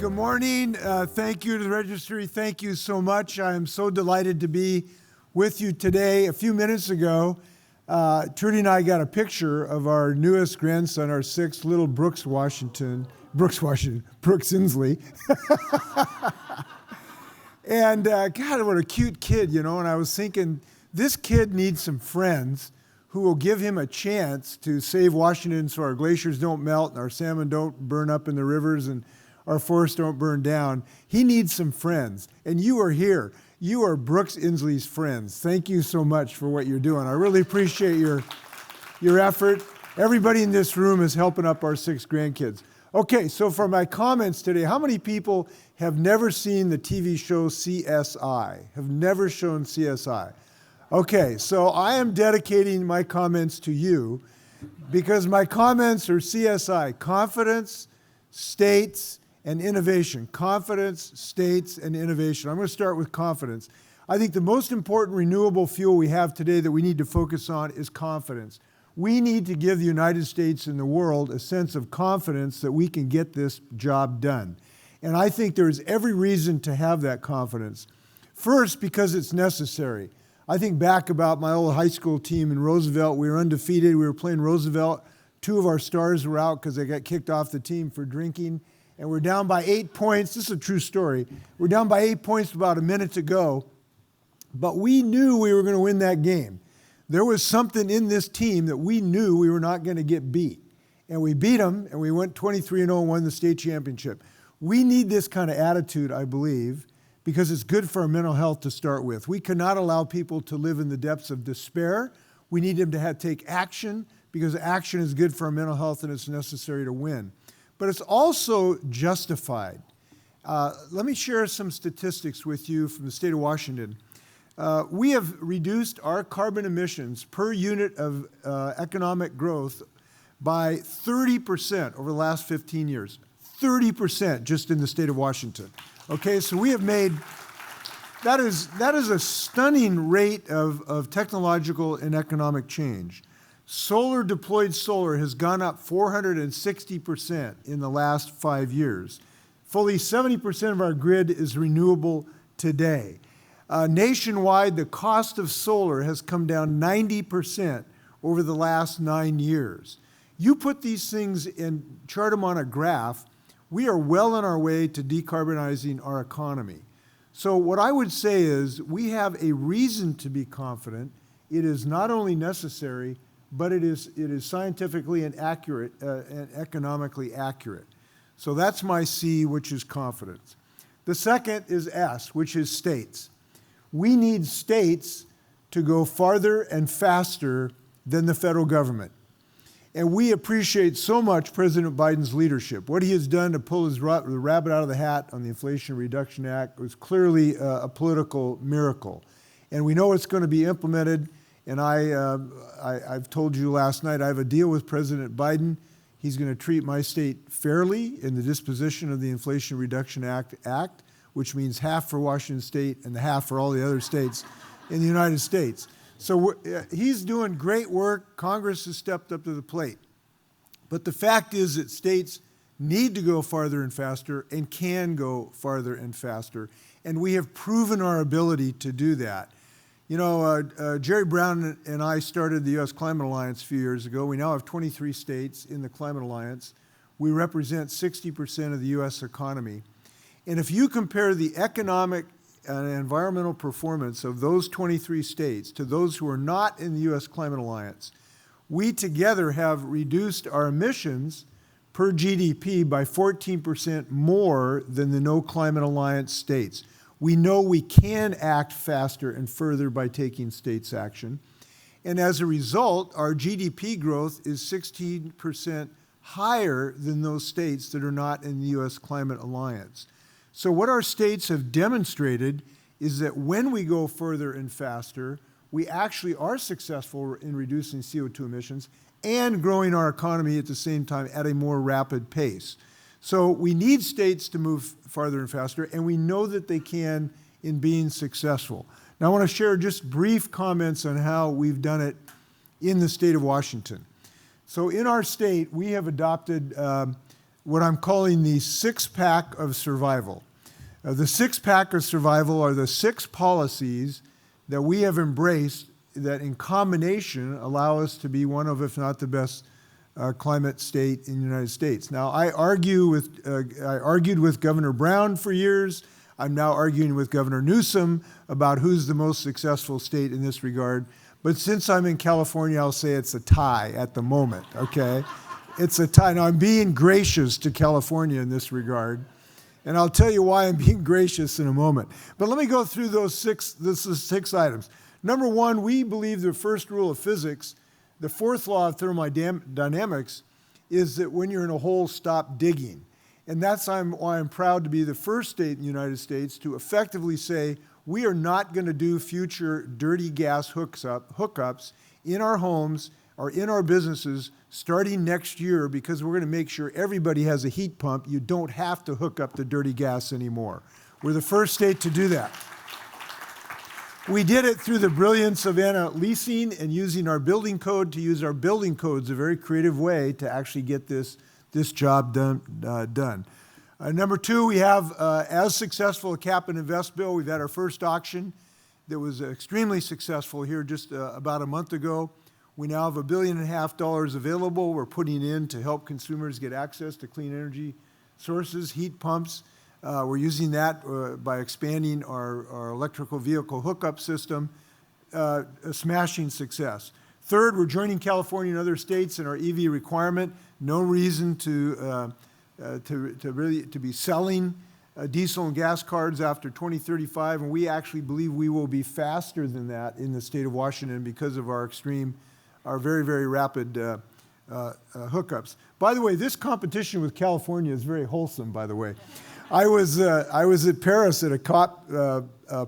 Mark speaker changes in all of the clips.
Speaker 1: Good morning. Thank you to the registry. Thank you so much. I am so delighted to be with you today. A few minutes ago, Trudy and I got a picture of our newest grandson, our sixth, little Brooks Inslee. And God, what a cute kid, you know. And I was thinking, this kid needs some friends who will give him a chance to save Washington so our glaciers don't melt and our salmon don't burn up in the rivers and our forests don't burn down. He needs some friends. And you are here. You are Brooks Inslee's friends. Thank you so much for what you're doing. I really appreciate your effort. Everybody in this room is helping up our 6 grandkids. Okay, so for my comments today, how many people have never seen the TV show CSI? Have never shown CSI? Okay, so I am dedicating my comments to you because my comments are CSI, confidence, states, and innovation. Confidence, states, and innovation. I'm going to start with confidence. I think the most important renewable fuel we have today that we need to focus on is confidence. We need to give the United States and the world a sense of confidence that we can get this job done. And I think there is every reason to have that confidence. First, because it's necessary. I think back about my old high school team in Roosevelt. We were undefeated. We were playing Roosevelt. 2 of our stars were out because they got kicked off the team for drinking. And we're down by 8 points. This is a true story. We're down by 8 points with about a minute to go. But we knew we were going to win that game. There was something in this team that we knew we were not going to get beat. And we beat them, and we went 23-0 and won the state championship. We need this kind of attitude, I believe, because it's good for our mental health to start with. We cannot allow people to live in the depths of despair. We need them to take action because action is good for our mental health and it's necessary to win. But it's also justified. Let me share some statistics with you from the state of Washington. We have reduced our carbon emissions per unit of economic growth by 30% over the last 15 years. 30% just in the state of Washington. Okay, so we have made, that is a stunning rate of technological and economic change. Deployed solar has gone up 460% in the last 5 years. Fully 70% of our grid is renewable today. Nationwide, the cost of solar has come down 90% over the last 9 years. You put these things and chart them on a graph, we are well on our way to decarbonizing our economy. So what I would say is we have a reason to be confident. It is not only necessary, but it is scientifically and accurate and economically accurate. So that's my C, which is confidence. The second is S, which is states. We need states to go farther and faster than the federal government. And we appreciate so much President Biden's leadership. What he has done to pull the rabbit out of the hat on the Inflation Reduction Act was clearly a political miracle. And we know it's going to be implemented. And I've told you last night, I have a deal with President Biden. He's going to treat my state fairly in the disposition of the Inflation Reduction Act, which means half for Washington State and the half for all the other states in the United States. So he's doing great work. Congress has stepped up to the plate. But the fact is that states need to go farther and faster and can go farther and faster. And we have proven our ability to do that. You know, Jerry Brown and I started the U.S. Climate Alliance a few years ago. We now have 23 states in the Climate Alliance. We represent 60% of the U.S. economy. And if you compare the economic and environmental performance of those 23 states to those who are not in the U.S. Climate Alliance, we together have reduced our emissions per GDP by 14% more than the No Climate Alliance states. We know we can act faster and further by taking states' action. And as a result, our GDP growth is 16% higher than those states that are not in the U.S. Climate Alliance. So what our states have demonstrated is that when we go further and faster, we actually are successful in reducing CO2 emissions and growing our economy at the same time at a more rapid pace. So we need states to move farther and faster, and we know that they can in being successful. Now I want to share just brief comments on how we've done it in the state of Washington. So in our state, we have adopted what I'm calling the six-pack of survival. The six-pack of survival are the 6 policies that we have embraced that in combination allow us to be one of, if not the best, climate state in the United States. Now, I argued with Governor Brown for years. I'm now arguing with Governor Newsom about who's the most successful state in this regard. But since I'm in California, I'll say it's a tie at the moment, okay? It's a tie. Now, I'm being gracious to California in this regard, and I'll tell you why I'm being gracious in a moment. But let me go through those six items. Number 1, we believe the first rule of physics, the 4th law of thermodynamics, is that when you're in a hole, stop digging. And that's why I'm proud to be the first state in the United States to effectively say we are not going to do future dirty gas hookups in our homes or in our businesses starting next year, because we're going to make sure everybody has a heat pump. You don't have to hook up the dirty gas anymore. We're the first state to do that. We did it through the brilliance of Anna leasing and using our building code to use our building codes, a very creative way to actually get this job done. Number 2, we have as successful a cap and invest bill. We've had our first auction that was extremely successful here just about a month ago. We now have $1.5 billion available. We're putting in to help consumers get access to clean energy sources, heat pumps. We're using that by expanding our electrical vehicle hookup system, a smashing success. Third, we're joining California and other states in our EV requirement. No reason to be selling diesel and gas cars after 2035, and we actually believe we will be faster than that in the state of Washington because of our very, very rapid hookups. By the way, this competition with California is very wholesome, by the way. I was at Paris at a COP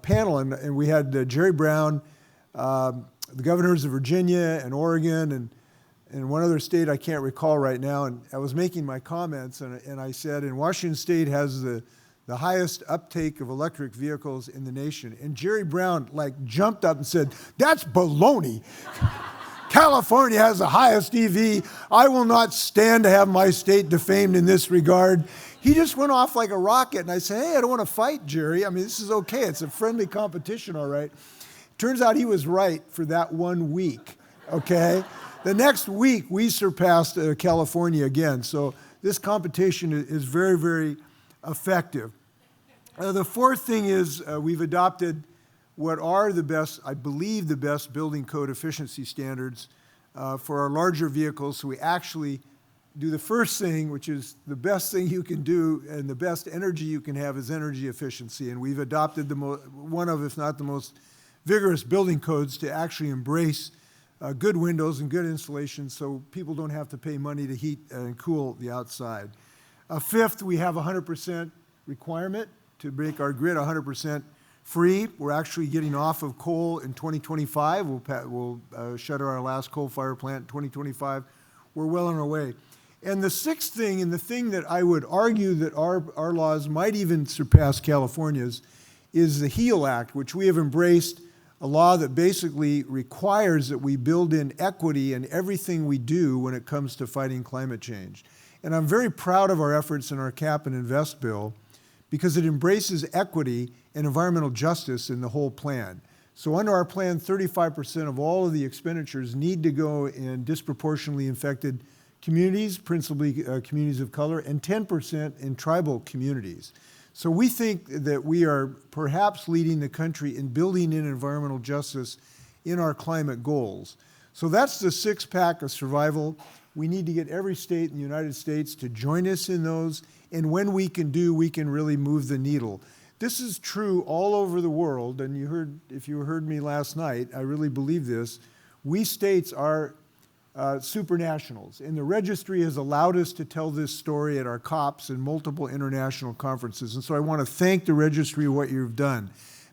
Speaker 1: panel, and we had Jerry Brown, the governors of Virginia and Oregon, and one other state I can't recall right now, and I was making my comments, and I said, and Washington State has the highest uptake of electric vehicles in the nation. And Jerry Brown jumped up and said, "That's baloney. California has the highest EV. I will not stand to have my state defamed in this regard." He just went off like a rocket, and I said, "Hey, I don't want to fight, Jerry. I mean, this is okay. It's a friendly competition, all right." Turns out he was right for that 1 week, okay? The next week, we surpassed California again. So this competition is very, very effective. The 4th thing is we've adopted what are the best, I believe the best building code efficiency standards for our larger vehicles. So we actually do the first thing, which is the best thing you can do and the best energy you can have is energy efficiency. And we've adopted one of, if not the most vigorous building codes to actually embrace good windows and good insulation so people don't have to pay money to heat and cool the outside. 5th, we have 100% requirement to make our grid 100% free. We're actually getting off of coal in 2025. We'll shutter our last coal-fired plant in 2025. We're well on our way. And the 6th thing, and the thing that I would argue that our laws might even surpass California's, is the HEAL Act, which we have embraced, a law that basically requires that we build in equity in everything we do when it comes to fighting climate change. And I'm very proud of our efforts in our cap and invest bill because it embraces equity and environmental justice in the whole plan. So under our plan, 35% of all of the expenditures need to go in disproportionately affected communities, principally communities of color, and 10% in tribal communities. So we think that we are perhaps leading the country in building in environmental justice in our climate goals. So that's the 6-pack of survival. We need to get every state in the United States to join us in those, and when we can really move the needle. This is true all over the world, and if you heard me last night, I really believe this. We states are supranationals, and the registry has allowed us to tell this story at our COPs and multiple international conferences. And so I want to thank the registry for what you've done,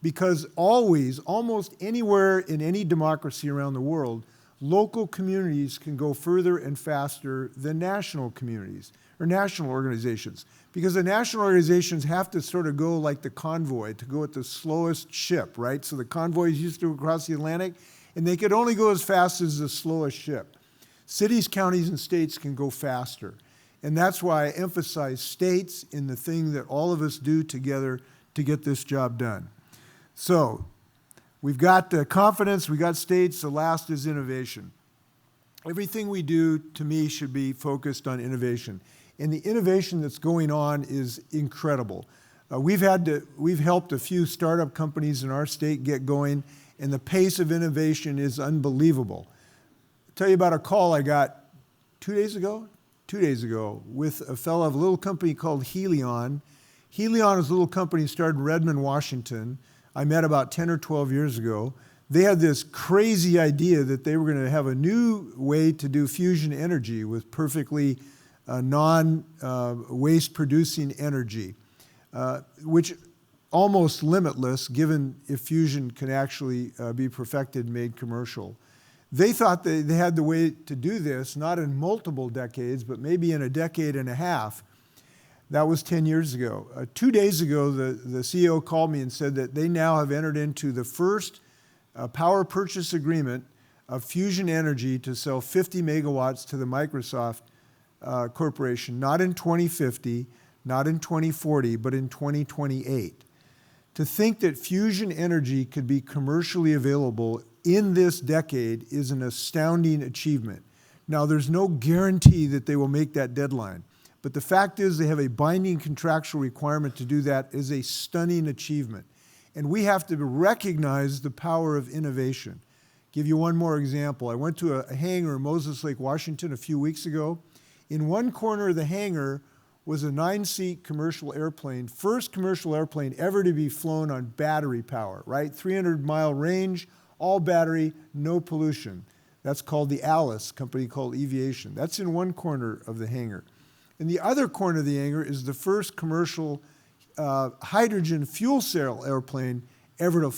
Speaker 1: because almost anywhere in any democracy around the world, local communities can go further and faster than national communities or national organizations, because the national organizations have to sort of go like the convoy, to go at the slowest ship, right? So the convoys used to go across the Atlantic, and they could only go as fast as the slowest ship. Cities, counties, and states can go faster. And that's why I emphasize states in the thing that all of us do together to get this job done. So we've got confidence, we got states, the last is innovation. Everything we do, to me, should be focused on innovation. And the innovation that's going on is incredible. We've helped a few startup companies in our state get going, and the pace of innovation is unbelievable. I'll tell you about a call I got 2 days ago with a fellow of a little company called Helion. Helion is a little company started in Redmond, Washington. I met about 10 or 12 years ago. They had this crazy idea that they were going to have a new way to do fusion energy with perfectly non-waste producing energy, which almost limitless given if fusion can actually be perfected and made commercial. They thought they had the way to do this, not in multiple decades, but maybe in a decade and a half. That was 10 years ago. 2 days ago, the CEO called me and said that they now have entered into the first power purchase agreement of fusion energy to sell 50 megawatts to the Microsoft Corporation, not in 2050, not in 2040, but in 2028. To think that fusion energy could be commercially available in this decade is an astounding achievement. Now, there's no guarantee that they will make that deadline, but the fact is they have a binding contractual requirement to do that is a stunning achievement. And we have to recognize the power of innovation. Give you one more example. I went to a hangar in Moses Lake, Washington a few weeks ago. In one corner of the hangar was a 9-seat commercial airplane, first commercial airplane ever to be flown on battery power, right? 300-mile range, all battery, no pollution. That's called the Alice, company called Aviation. That's in one corner of the hangar. In the other corner of the hangar is the first commercial hydrogen fuel cell airplane ever to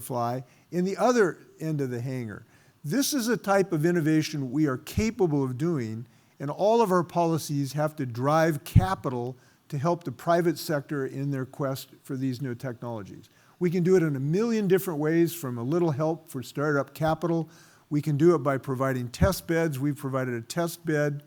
Speaker 1: fly in the other end of the hangar. This is a type of innovation we are capable of doing, and all of our policies have to drive capital to help the private sector in their quest for these new technologies. We can do it in a million different ways, from a little help for startup capital. We can do it by providing test beds. We've provided a test bed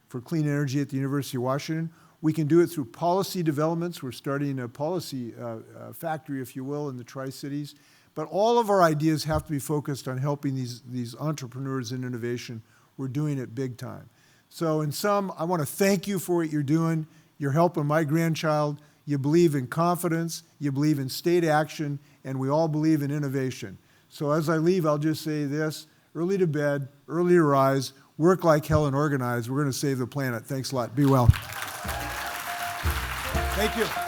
Speaker 1: for clean energy at the University of Washington. We can do it through policy developments. We're starting a policy factory, if you will, in the Tri-Cities. But all of our ideas have to be focused on helping these entrepreneurs in innovation. We're doing it big time. So in sum, I want to thank you for what you're doing. You're helping my grandchild. You believe in confidence. You believe in state action. And we all believe in innovation. So as I leave, I'll just say this: early to bed, early to rise, work like hell and organize. We're going to save the planet. Thanks a lot. Be well. Thank you.